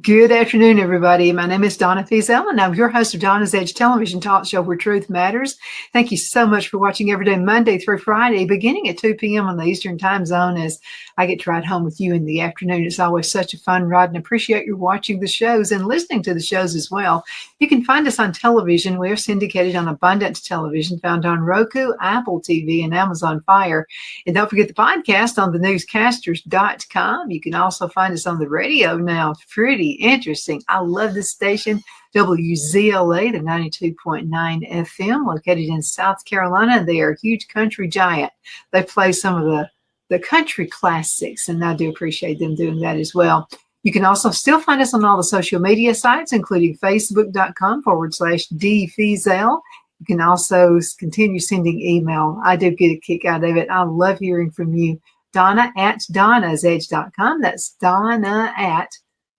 Good afternoon, everybody. My name is Donna Feazell, and I'm your host of Donna's Edge television talk show where truth matters. Thank you so much for watching every day, Monday through Friday, beginning at 2 p.m. on the Eastern time zone as I get to ride home with you in the afternoon. It's always such a fun ride, and appreciate you watching the shows and listening to the shows as well. You can find us on television. We are syndicated on Abundance Television, found on Roku, Apple TV, and Amazon Fire. And don't forget the podcast on thenewscasters.com. You can also find us on the radio now. Pretty interesting. I love this station, WZLA, the 92.9 FM, located in South Carolina. They are a huge country giant. They play some of the country classics, and I do appreciate them doing that as well. You can also still find us on all the social media sites, including facebook.com/DFeazell. You can also continue sending email. I do get a kick out of it. I love hearing from you. Donna at donnasedge.com. That's Donna at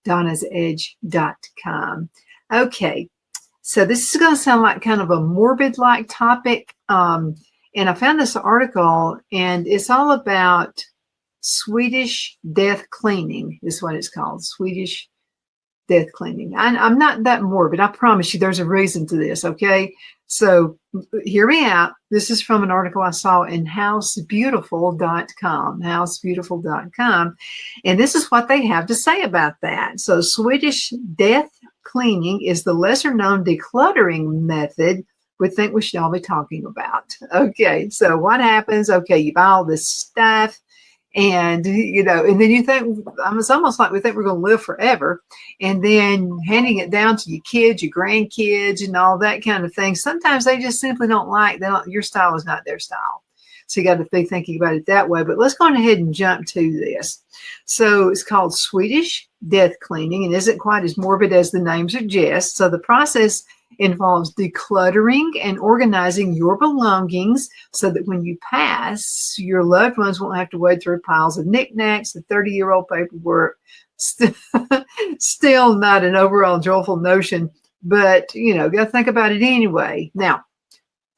donnasedge.com. Okay, so this is going to sound like kind of a morbid-like topic. And I found this article, and it's all about Swedish death cleaning, is what it's called, Swedish death cleaning. I'm not that morbid. I promise you there's a reason to this, okay? So hear me out. This is from an article I saw in housebeautiful.com, and this is what they have to say about that. So Swedish death cleaning is the lesser-known decluttering method we think we should all be talking about. Okay, so what happens? Okay, you buy all this stuff, and and then you think, it's almost like we think we're going to live forever, and then handing it down to your kids, your grandkids, and all that kind of thing. Sometimes they just simply don't like that. Your style is not their style. So you got to be thinking about it that way. But let's go ahead and jump to this. So it's called Swedish death cleaning, and isn't quite as morbid as the name suggests. So the process involves decluttering and organizing your belongings so that when you pass, your loved ones won't have to wade through piles of knickknacks, the 30-year-old paperwork. Still not an overall joyful notion, but got to think about it anyway. Now,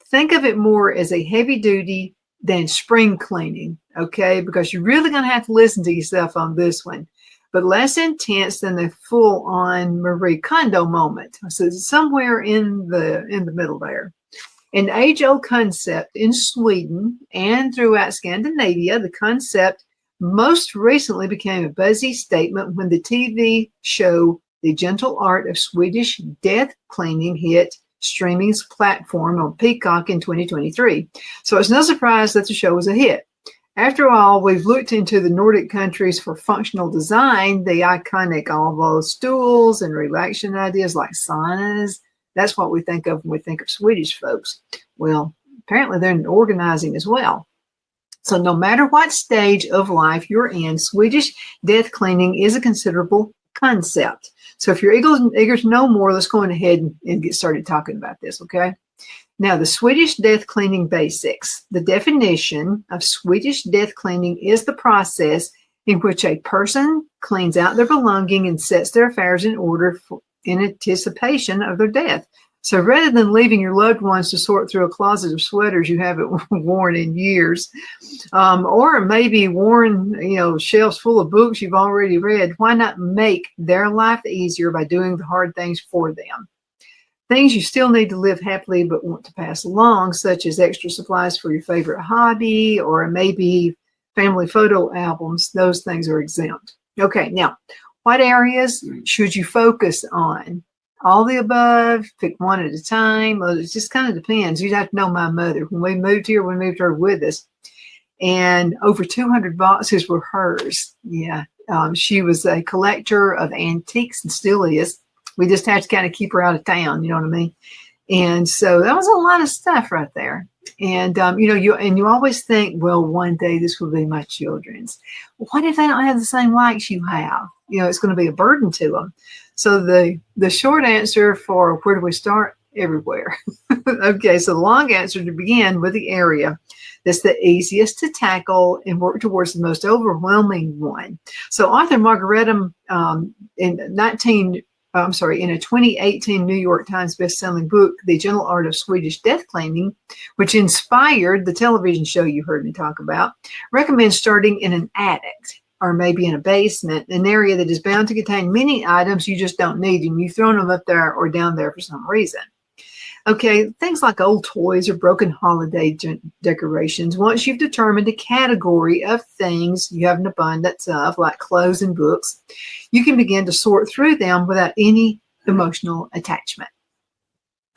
think of it more as a heavy duty than spring cleaning, okay? Because you're really going to have to listen to yourself on this one, but less intense than the full-on Marie Kondo moment. So it's somewhere in the middle there. An age-old concept in Sweden and throughout Scandinavia, the concept most recently became a buzzy statement when the TV show The Gentle Art of Swedish Death Cleaning hit streaming's platform on Peacock in 2023. So it's no surprise that the show was a hit. After all, we've looked into the Nordic countries for functional design, the iconic Volvo stools and relaxation ideas like saunas. That's what we think of when we think of Swedish folks. Well, apparently they're in organizing as well. So no matter what stage of life you're in, Swedish death cleaning is a considerable concept. So if you're eager to know more, let's go on ahead and get started talking about this, okay? Now, the Swedish death cleaning basics. The definition of Swedish death cleaning is the process in which a person cleans out their belonging and sets their affairs in order in anticipation of their death. So rather than leaving your loved ones to sort through a closet of sweaters you haven't worn in years, or maybe worn, shelves full of books you've already read, why not make their life easier by doing the hard things for them? Things you still need to live happily but want to pass along, such as extra supplies for your favorite hobby or maybe family photo albums, those things are exempt. Okay, now, what areas should you focus on? All the above, pick one at a time. Well, it just kind of depends. You'd have to know my mother. When we moved here, we moved her with us. And over 200 boxes were hers. Yeah, she was a collector of antiques and still is. We just have to kind of keep her out of town, you know what I mean? And so that was a lot of stuff right there. And, you always think, well, one day this will be my children's. What if they don't have the same likes you have? it's going to be a burden to them. So the short answer for where do we start? Everywhere. Okay, so the long answer to begin with the area that's the easiest to tackle and work towards the most overwhelming one. So Arthur Margaretum in a 2018 New York Times best-selling book, The Gentle Art of Swedish Death Cleaning, which inspired the television show you heard me talk about, recommends starting in an attic or maybe in a basement, an area that is bound to contain many items you just don't need, and you've thrown them up there or down there for some reason. Okay, things like old toys or broken holiday decorations. Once you've determined a category of things you have an abundance of, like clothes and books, you can begin to sort through them without any emotional attachment.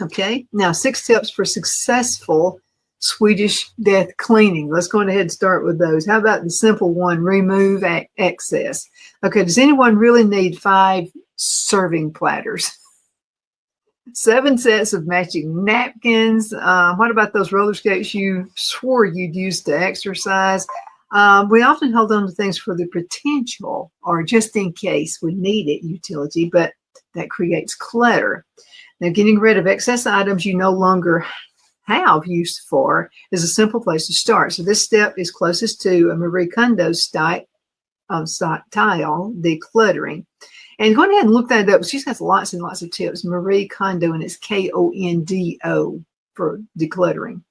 Okay, now 6 tips for successful Swedish death cleaning. Let's go ahead and start with those. How about the simple one, remove excess? Okay, does anyone really need 5 serving platters? 7 sets of matching napkins. What about those roller skates you swore you'd use to exercise? We often hold on to things for the potential or just in case we need it utility, but that creates clutter. Now, getting rid of excess items you no longer have use for is a simple place to start. So this step is closest to a Marie Kondo's style, decluttering. And go ahead and look that up. She's got lots and lots of tips. Marie Kondo, and it's Kondo for decluttering.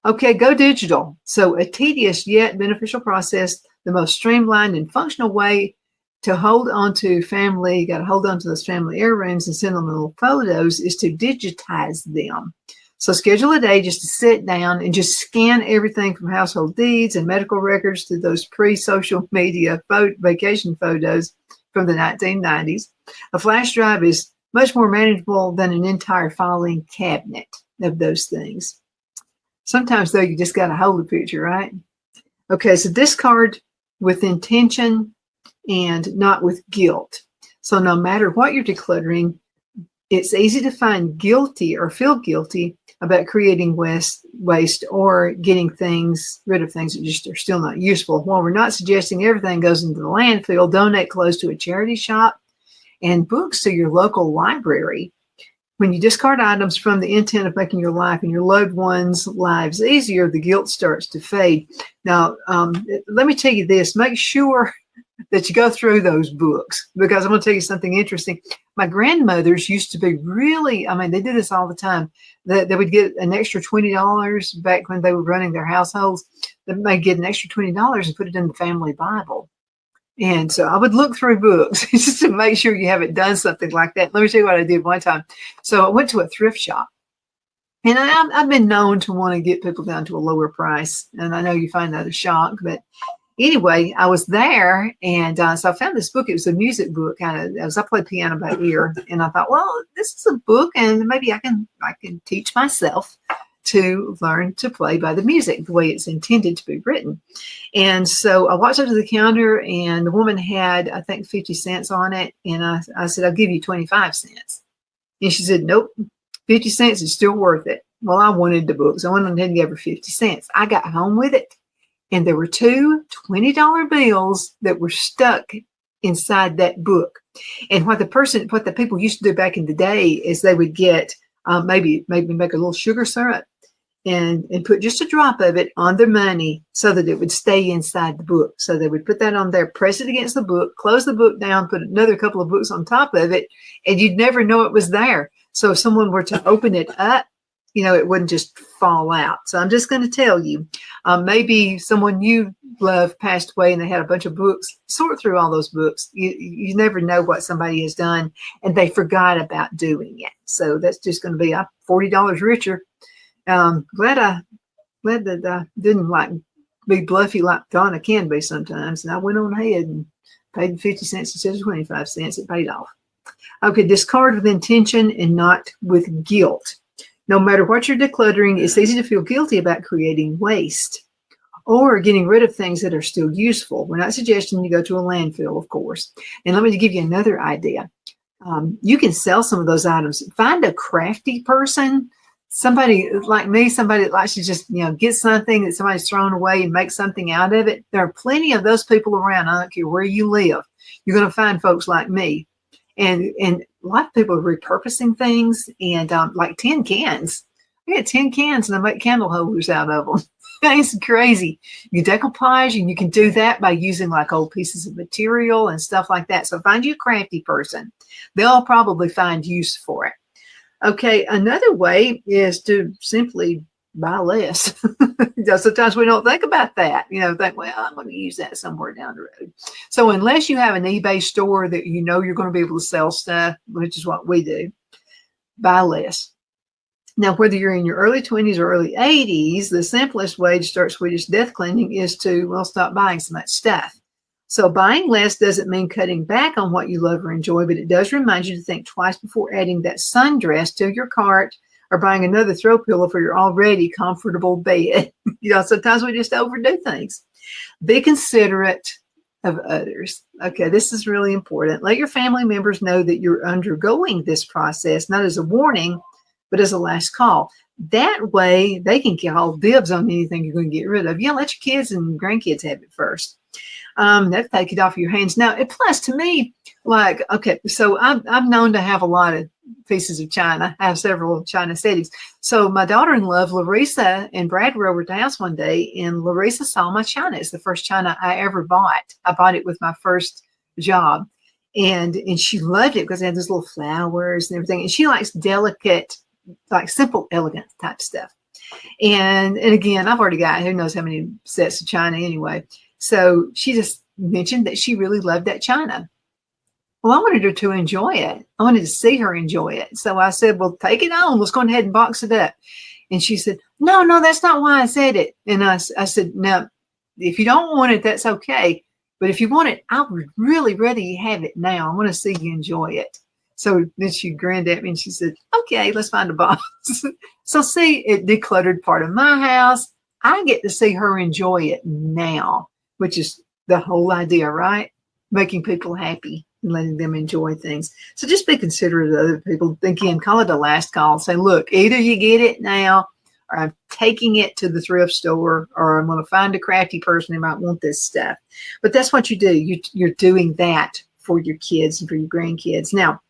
Okay, go digital. So a tedious yet beneficial process, the most streamlined and functional way to hold on to family, you got to hold on to those family heirlooms and send them little photos, is to digitize them. So schedule a day just to sit down and just scan everything from household deeds and medical records to those pre-social media vacation photos from the 1990s. A flash drive is much more manageable than an entire filing cabinet of those things. Sometimes, though, you just got to hold the picture, right? Okay, so discard with intention and not with guilt. So no matter what you're decluttering, it's easy to find guilty or feel guilty about creating waste or getting rid of things that just are still not useful. While we're not suggesting everything goes into the landfill, donate clothes to a charity shop and books to your local library. When you discard items from the intent of making your life and your loved ones' lives easier, the guilt starts to fade. Now, let me tell you this, make sure that you go through those books, because I'm going to tell you something interesting. My grandmothers used to be really, they did this all the time. They would get an extra $20 back when they were running their households. They might get an extra $20 and put it in the family Bible. And so I would look through books just to make sure you haven't done something like that. Let me tell you what I did one time. So I went to a thrift shop. And I've been known to want to get people down to a lower price. And I know you find that a shock, but anyway, I was there, and so I found this book. It was a music book, as I play piano by ear, and I thought, well, this is a book, and maybe I can teach myself to learn to play by the music the way it's intended to be written. And so I walked up to the counter, and the woman had, I think, 50 cents on it, and I said, I'll give you 25 cents. And she said, nope, 50 cents is still worth it. Well, I wanted the book, so I went ahead and gave her 50 cents. I got home with it. And there were 2 $20 bills that were stuck inside that book. And what the people used to do back in the day is they would get maybe make a little sugar syrup and put just a drop of it on their money so that it would stay inside the book. So they would put that on there, press it against the book, close the book down, put another couple of books on top of it, and you'd never know it was there. So if someone were to open it up, it wouldn't just fall out. So I'm just going to tell you, maybe someone you love passed away and they had a bunch of books. Sort through all those books. You never know what somebody has done, and they forgot about doing it. So that's just going to be $40 richer. Glad that I didn't be bluffy like Donna can be sometimes. And I went on ahead and paid 50 cents instead of 25 cents. It paid off. Okay, discard with intention and not with guilt. No matter what you're decluttering, it's easy to feel guilty about creating waste or getting rid of things that are still useful. We're not suggesting you go to a landfill, of course. And let me give you another idea. You can sell some of those items. Find a crafty person, somebody like me, somebody that likes to just, get something that somebody's thrown away and make something out of it. There are plenty of those people around. I don't care where you live. you're going to find folks like me. And a lot of people are repurposing things, and like tin cans. I get tin cans and I make candle holders out of them. It's crazy. You decoupage, and you can do that by using like old pieces of material and stuff like that. So find you a crafty person. They'll probably find use for it. Okay, another way is to simply buy less. Sometimes we don't think about that. Think, well, I'm going to use that somewhere down the road. So unless you have an eBay store that you know you're going to be able to sell stuff, which is what we do, buy less. Now, whether you're in your early 20s or early 80s, the simplest way to start Swedish death cleaning is to, stop buying so much stuff. So buying less doesn't mean cutting back on what you love or enjoy, but it does remind you to think twice before adding that sundress to your cart or buying another throw pillow for your already comfortable bed. Sometimes we just overdo things. Be considerate of others. Okay, this is really important. Let your family members know that you're undergoing this process, not as a warning, but as a last call. That way, they can call dibs on anything you're going to get rid of. Let your kids and grandkids have it first. That'll take it off your hands. Now, plus to me, so I'm known to have a lot of pieces of china. I have several china settings. So my daughter-in-law, Larissa, and Brad were over at the house one day, and Larissa saw my china. It's the first china I ever bought. I bought it with my first job, and she loved it because it had those little flowers and everything. And she likes delicate, like simple, elegant type stuff. And again, I've already got who knows how many sets of china anyway. So she just mentioned that she really loved that china. Well, I wanted her to enjoy it. I wanted to see her enjoy it. So I said, well, take it on. Let's go ahead and box it up. And she said, no, that's not why I said it. And I said, no, if you don't want it, that's okay. But if you want it, I would really rather you have it now. I want to see you enjoy it. So then she grinned at me and she said, okay, let's find a box. So see, it decluttered part of my house. I get to see her enjoy it now, which is the whole idea, right? Making people happy and letting them enjoy things. So just be considerate of other people. Again, call it a last call. Say, look, either you get it now, or I'm taking it to the thrift store, or I'm going to find a crafty person who might want this stuff. But that's what you do. You're doing that for your kids and for your grandkids. Now,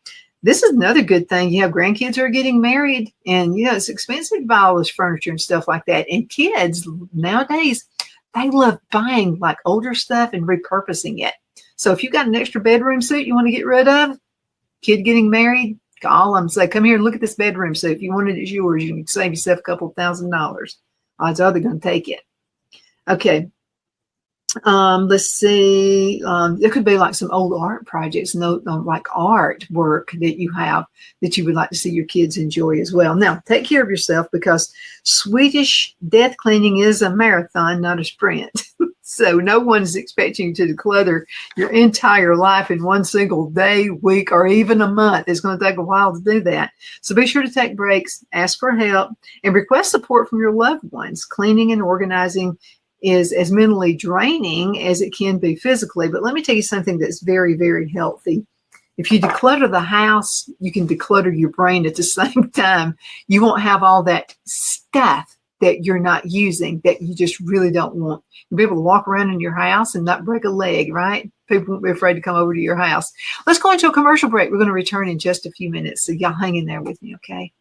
this is another good thing. You have grandkids who are getting married, and it's expensive to buy all this furniture and stuff like that. And kids nowadays, they love buying like older stuff and repurposing it. So if you got an extra bedroom suit you want to get rid of, kid getting married, call them, say, come here and look at this bedroom suit. If you want it, it's yours. You can save yourself a couple $1,000s. Odds are they're going to take it. Okay. Let's see. There could be like some old art projects, like artwork that you have that you would like to see your kids enjoy as well. Now, take care of yourself, because Swedish death cleaning is a marathon, not a sprint. So no one's expecting you to declutter your entire life in one single day, week, or even a month. It's going to take a while to do that. So be sure to take breaks, ask for help, and request support from your loved ones. Cleaning and organizing is as mentally draining as it can be physically. But let me tell you something that's very, very healthy. If you declutter the house, you can declutter your brain at the same time. You won't have all that stuff that you're not using, that you just really don't want. You'll be able to walk around in your house and not break a leg, right? People won't be afraid to come over to your house. Let's go into a commercial break. We're going to return in just a few minutes. So y'all hang in there with me, okay?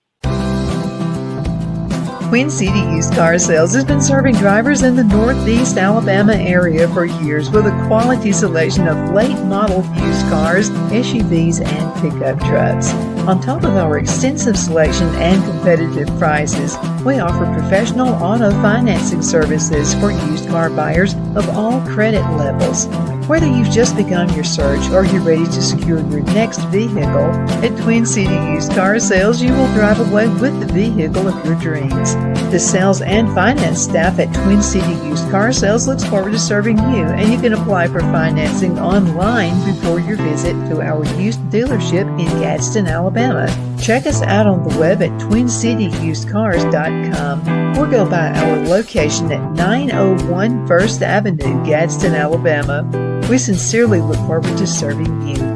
Twin City Used Car Sales has been serving drivers in the Northeast Alabama area for years with a quality selection of late model used cars, SUVs, and pickup trucks. On top of our extensive selection and competitive prices, we offer professional auto financing services for used car buyers of all credit levels. Whether you've just begun your search or you're ready to secure your next vehicle, at Twin City Used Car Sales, you will drive away with the vehicle of your dreams. The sales and finance staff at Twin City Used Car Sales looks forward to serving you, and you can apply for financing online before your visit to our used dealership in Gadsden, Alabama. Check us out on the web at twincityusedcars.com or go by our location at 901 First Avenue, Gadsden, Alabama. We sincerely look forward to serving you.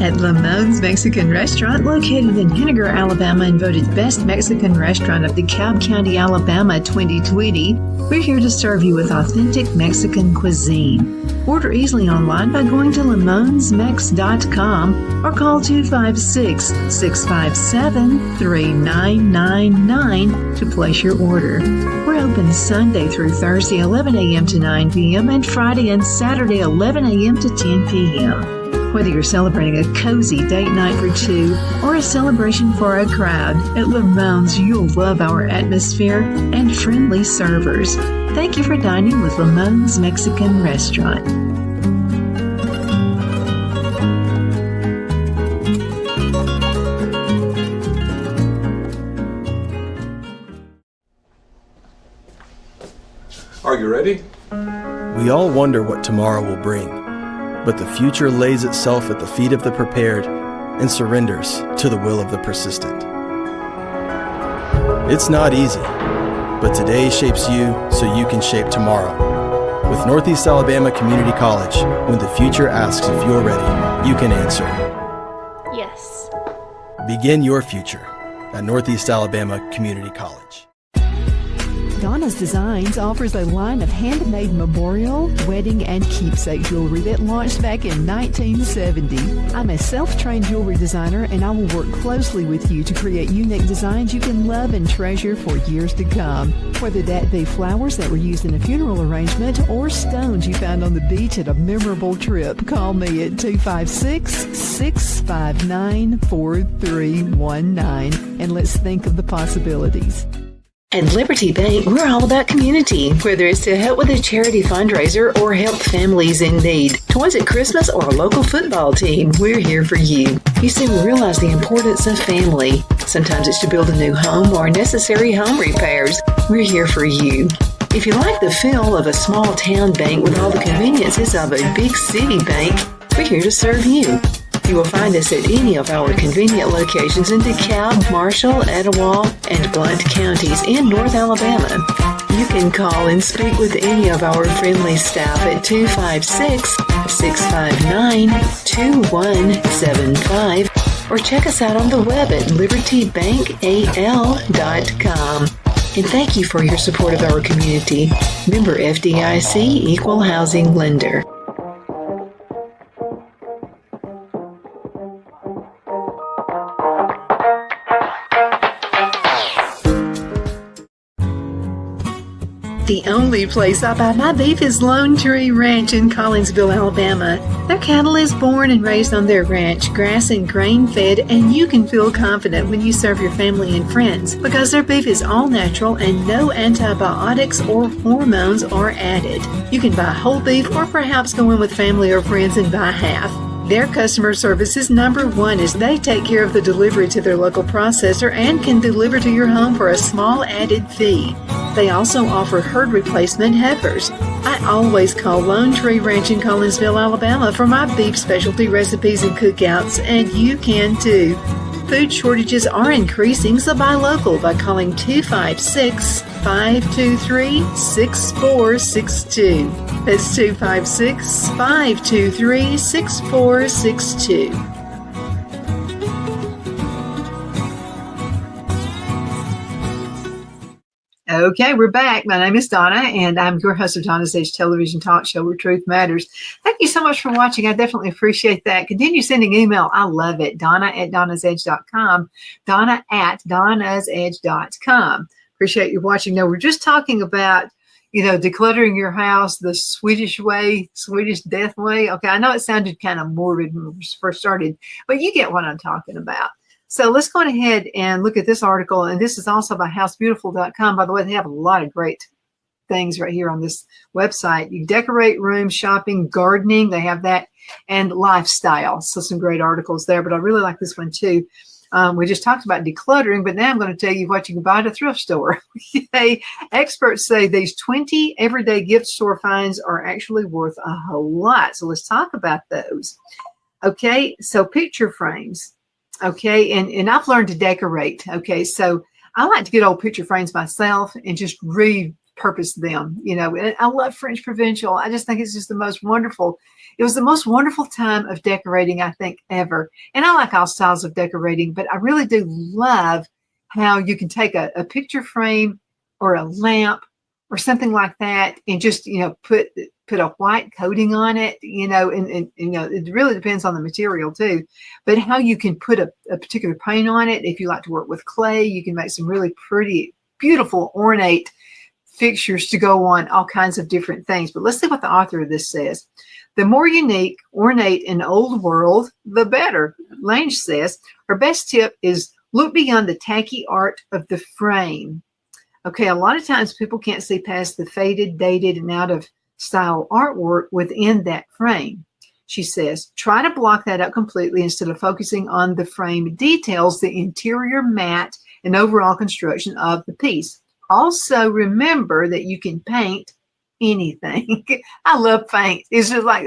At Lamone's Mexican Restaurant, located in Henniger, Alabama, and voted Best Mexican Restaurant of DeKalb County, Alabama 2020, we're here to serve you with authentic Mexican cuisine. Order easily online by going to lamonsmex.com or call 256-657-3999 to place your order. We're open Sunday through Thursday 11 a.m. to 9 p.m. and Friday and Saturday 11 a.m. to 10 p.m. Whether you're celebrating a cozy date night for two or a celebration for a crowd, at Lamone's you'll love our atmosphere and friendly servers. Thank you for dining with Lamone's Mexican Restaurant. Are you ready? We all wonder what tomorrow will bring, but the future lays itself at the feet of the prepared and surrenders to the will of the persistent. It's not easy, but today shapes you so you can shape tomorrow. With Northeast Alabama Community College, when the future asks if you're ready, you can answer yes. Begin your future at Northeast Alabama Community College. Donna's Designs offers a line of handmade memorial, wedding, and keepsake jewelry that launched back in 1970. I'm a self-trained jewelry designer, and I will work closely with you to create unique designs you can love and treasure for years to come. Whether that be flowers that were used in a funeral arrangement or stones you found on the beach at a memorable trip, call me at 256-659-4319, and let's think of the possibilities. At Liberty Bank, we're all about community. Whether it's to help with a charity fundraiser or help families in need, toys at Christmas, or a local football team, we're here for you. You see, we realize the importance of family. Sometimes it's to build a new home or necessary home repairs. We're here for you. If you like the feel of a small town bank with all the conveniences of a big city bank, we're here to serve you. You will find us at any of our convenient locations in DeKalb, Marshall, Etowah, and Blount counties in North Alabama. You can call and speak with any of our friendly staff at 256-659-2175 or check us out on the web at libertybankal.com. And thank you for your support of our community. Member FDIC Equal Housing Lender. The only place I buy my beef is Lone Tree Ranch in Collinsville, Alabama. Their cattle is born and raised on their ranch, grass and grain-fed, and you can feel confident when you serve your family and friends because their beef is all natural and no antibiotics or hormones are added. You can buy whole beef or perhaps go in with family or friends and buy half. Their customer service is number one as they take care of the delivery to their local processor and can deliver to your home for a small added fee. They also offer herd replacement heifers. I always call Lone Tree Ranch in Collinsville, Alabama for my beef specialty recipes and cookouts, and you can too. Food shortages are increasing, so buy local by calling 256-523-6462. That's 256-523-6462. Okay, we're back. My name is Donna, and I'm your host of Donna's Edge television talk show where truth matters. Thank you so much for watching. I definitely appreciate that. Continue sending email. I love it. Donna@donnasedge.com. Donna@donnasedge.com. Appreciate you watching. Now, we're just talking about, decluttering your house the Swedish way, Swedish death way. Okay, I know it sounded kind of morbid when we first started, but you get what I'm talking about. So let's go ahead and look at this article. And this is also by housebeautiful.com. By the way, they have a lot of great things right here on this website. You decorate rooms, shopping, gardening. They have that, and lifestyle. So some great articles there. But I really like this one too. We just talked about decluttering, but now I'm going to tell you what you can buy at a thrift store. Okay. Experts say these 20 everyday gift store finds are actually worth a whole lot. So let's talk about those. Okay. So picture frames. Okay, and I've learned to decorate. Okay, so I like to get old picture frames myself and just purpose them, and I love French Provincial. I just think it's just it was the most wonderful time of decorating, I think, ever. And I like all styles of decorating, but I really do love how you can take a picture frame or a lamp or something like that and just, put a white coating on it, and it really depends on the material too, but how you can put a particular paint on it. If you like to work with clay, you can make some really pretty, beautiful, ornate fixtures to go on all kinds of different things. But let's see what the author of this says. The more unique, ornate, and old world, the better. Lange says her best tip is look beyond the tacky art of the frame. Okay, a lot of times people can't see past the faded, dated, and out of style artwork within that frame. She says, try to block that out completely instead of focusing on the frame details, the interior mat, and overall construction of the piece. Also, remember that you can paint anything. I love paint. It's just like,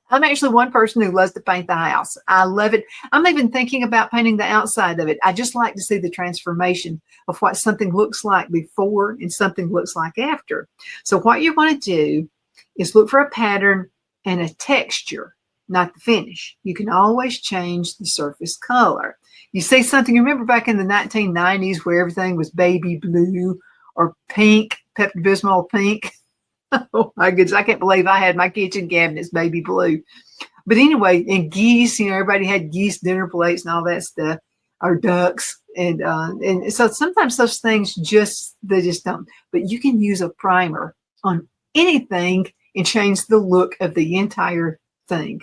I'm actually one person who loves to paint the house. I love it. I'm even thinking about painting the outside of it. I just like to see the transformation of what something looks like before and something looks like after. So what you want to do is look for a pattern and a texture, not the finish. You can always change the surface color. You see something, you remember back in the 1990s where everything was baby blue or pink, Pepto-Bismol pink? Oh my goodness, I can't believe I had my kitchen cabinets baby blue. But anyway, and geese, everybody had geese dinner plates and all that stuff, or ducks. And so sometimes those things they just don't. But you can use a primer on anything and change the look of the entire thing.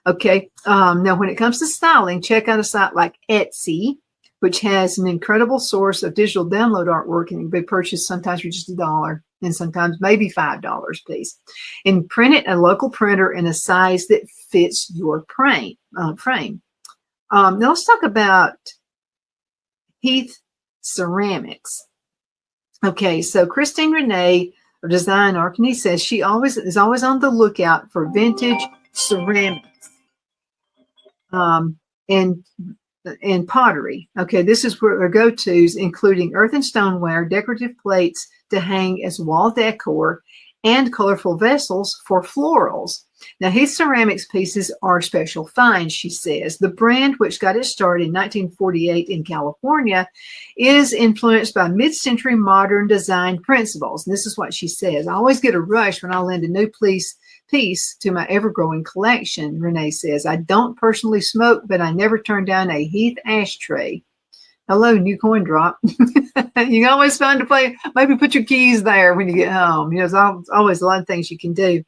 Okay, now when it comes to styling, check out a site like Etsy, which has an incredible source of digital download artwork, and it can be purchased sometimes for just $1 and sometimes maybe $5 a piece. And print it at a local printer in a size that fits your frame. Now let's talk about Heath Ceramics. Okay, so Christine Renee of Design Arcany says she is always on the lookout for vintage ceramics and pottery. Okay, this is where our go-tos, including earth and stoneware, decorative plates to hang as wall decor, and colorful vessels for florals. Now, Heath Ceramics pieces are special finds, she says. The brand, which got its start in 1948 in California, is influenced by mid-century modern design principles. And this is what she says. I always get a rush when I lend a new piece to my ever-growing collection, Renee says. I don't personally smoke, but I never turn down a Heath ashtray. Hello, new coin drop. You can always find a place, maybe put your keys there when you get home. There's always a lot of things you can do.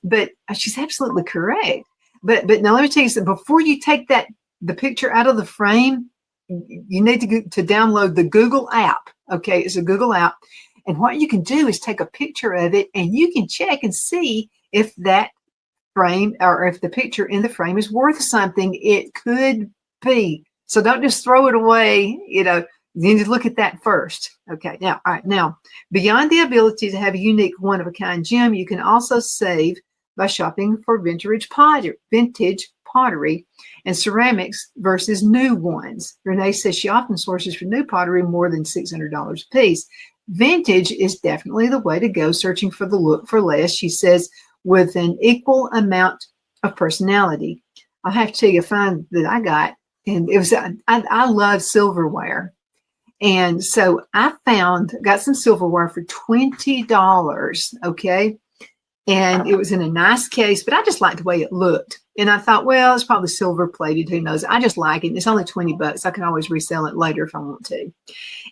But she's absolutely correct. But now let me tell you something. Before you take the picture out of the frame, you need to download the Google app. Okay, it's a Google app. And what you can do is take a picture of it, and you can check and see if that frame or if the picture in the frame is worth something. It could be. So don't just throw it away. You need to look at that first. Okay. Now, all right. Now, beyond the ability to have a unique one-of-a-kind gem, you can also save by shopping for vintage pottery and ceramics versus new ones. Renee says she often sources for new pottery more than $600 a piece. Vintage is definitely the way to go, searching for the look for less, she says, with an equal amount of personality. I have to tell you a find that I got, and it was, I love silverware. And so I got some silverware for $20, okay? And it was in a nice case, but I just liked the way it looked. And I thought, well, it's probably silver plated. Who knows? I just like it. And it's only $20. I can always resell it later if I want to.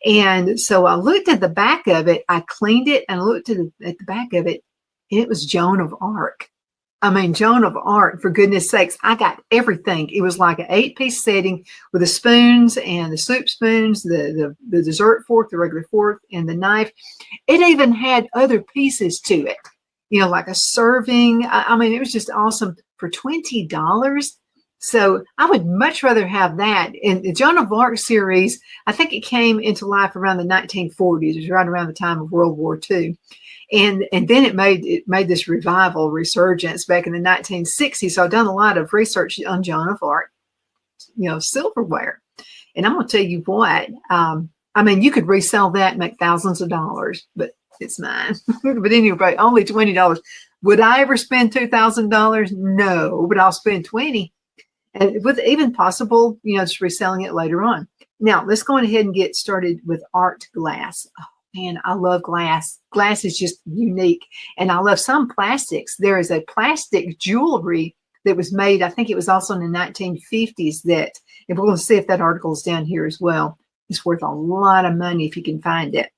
And so I looked at the back of it. I cleaned it and I looked at the back of it. And it was Joan of Arc. I mean, Joan of Arc, for goodness sakes, I got everything. It was like an 8-piece setting with the spoons and the soup spoons, the dessert fork, the regular fork, and the knife. It even had other pieces to it. Like a serving. I mean, it was just awesome for $20. So I would much rather have that. And the Joan of Arc series, I think it came into life around the 1940s. It was right around the time of World War II. And then it made this resurgence back in the 1960s. So I've done a lot of research on Joan of Arc, silverware. And I'm going to tell you what, I mean, you could resell that and make thousands of dollars, but it's mine. But anyway, only $20. Would I ever spend $2,000? No, but I'll spend 20, and with even possible, just reselling it later on. Now, let's go ahead and get started with art glass. Oh, man, I love glass. Glass is just unique, and I love some plastics. There is a plastic jewelry that was made, I think it was also in the 1950s, that, and we're going to see if that article is down here as well. It's worth a lot of money if you can find it.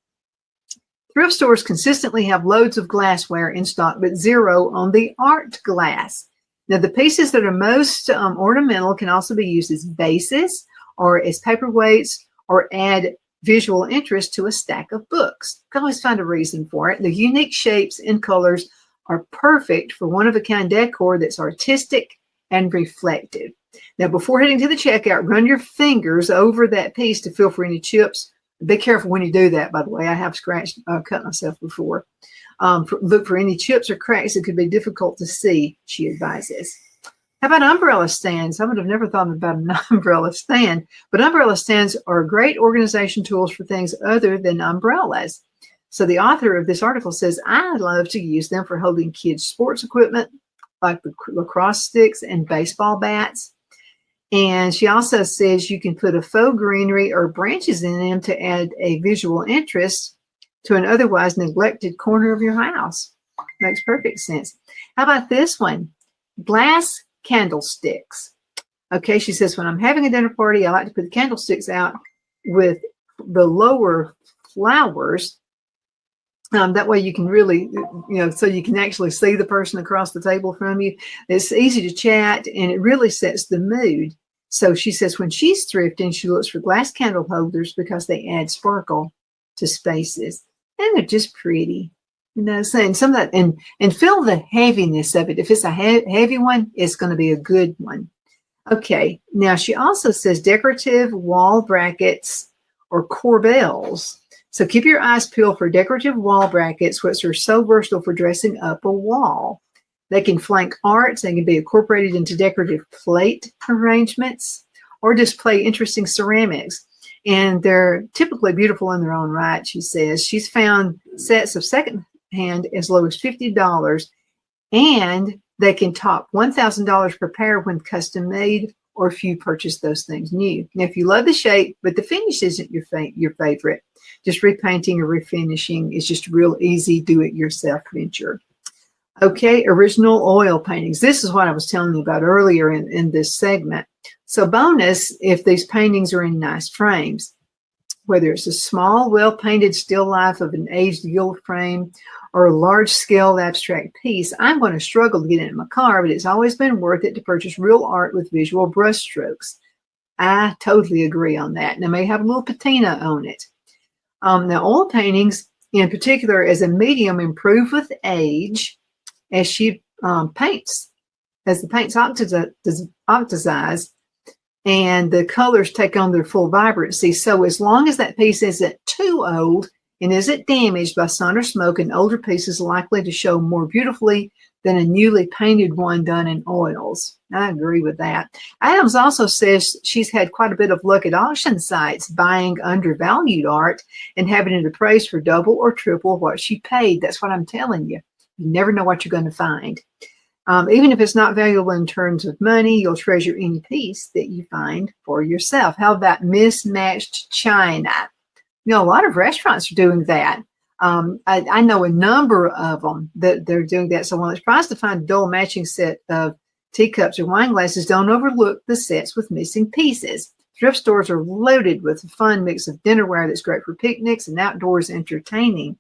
Thrift stores consistently have loads of glassware in stock, but zero on the art glass. Now, the pieces that are most ornamental can also be used as vases or as paperweights or add visual interest to a stack of books. You can always find a reason for it. The unique shapes and colors are perfect for one-of-a-kind decor that's artistic and reflective. Now, before heading to the checkout, run your fingers over that piece to feel for any chips. Be careful when you do that, by the way. I have cut myself before. Look for any chips or cracks that could be difficult to see, she advises. How about umbrella stands? I would have never thought about an umbrella stand, but umbrella stands are great organization tools for things other than umbrellas. So the author of this article says, I love to use them for holding kids' sports equipment, like the lacrosse sticks and baseball bats. And she also says you can put a faux greenery or branches in them to add a visual interest to an otherwise neglected corner of your house. Makes perfect sense. How about this one? Glass candlesticks. Okay, she says, when I'm having a dinner party, I like to put the candlesticks out with the lower flowers. That way you can really, so you can actually see the person across the table from you. It's easy to chat, and it really sets the mood. So she says when she's thrifting, she looks for glass candle holders because they add sparkle to spaces. And they're just pretty. Saying some of that, and feel the heaviness of it. If it's a heavy one, it's going to be a good one. Okay, now she also says decorative wall brackets or corbels. So keep your eyes peeled for decorative wall brackets, which are so versatile for dressing up a wall. They can flank arts, they can be incorporated into decorative plate arrangements, or display interesting ceramics. And they're typically beautiful in their own right, she says. She's found sets of secondhand as low as $50, and they can top $1,000 per pair when custom made, or if you purchase those things new. Now, if you love the shape, but the finish isn't your favorite, just repainting or refinishing is just a real easy do-it-yourself venture. Okay, original oil paintings. This is what I was telling you about earlier in this segment. So bonus if these paintings are in nice frames, whether it's a small, well-painted still life of an aged gilt frame or a large-scale abstract piece. I'm going to struggle to get it in my car, but it's always been worth it to purchase real art with visual brushstrokes. I totally agree on that. And it may have a little patina on it. Now, oil paintings, in particular, as a medium, improve with age as she paints, as the paints oxidize, and the colors take on their full vibrancy. So as long as that piece isn't too old and isn't damaged by sun or smoke, an older piece is likely to show more beautifully than a newly painted one done in oils. I agree with that. Adams also says she's had quite a bit of luck at auction sites buying undervalued art and having it appraised for double or triple what she paid. That's what I'm telling you. You never know what you're going to find. Even if it's not valuable in terms of money, you'll treasure any piece that you find for yourself. How about mismatched china? A lot of restaurants are doing that. I know a number of them that they're doing that. So when it's priced to find a dull matching set of teacups or wine glasses, don't overlook the sets with missing pieces. Thrift stores are loaded with a fun mix of dinnerware that's great for picnics and outdoors entertaining.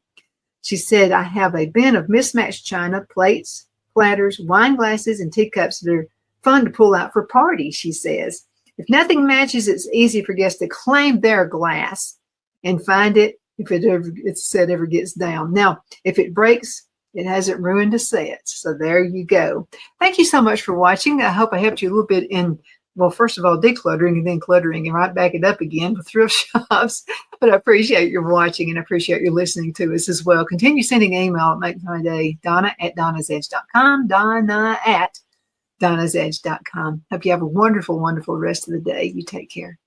She said, I have a bin of mismatched china, plates, platters, wine glasses, and teacups that are fun to pull out for parties, she says. If nothing matches, it's easy for guests to claim their glass and find it if its set ever gets down. Now, if it breaks, it hasn't ruined a set. So there you go. Thank you so much for watching. I hope I helped you a little bit in, well, first of all, decluttering and then cluttering and right back it up again with thrift shops. But I appreciate your watching and I appreciate you listening to us as well. Continue sending email. It makes my day. Donna@donnasedge.com. Donna@donnasedge.com. Hope you have a wonderful, wonderful rest of the day. You take care.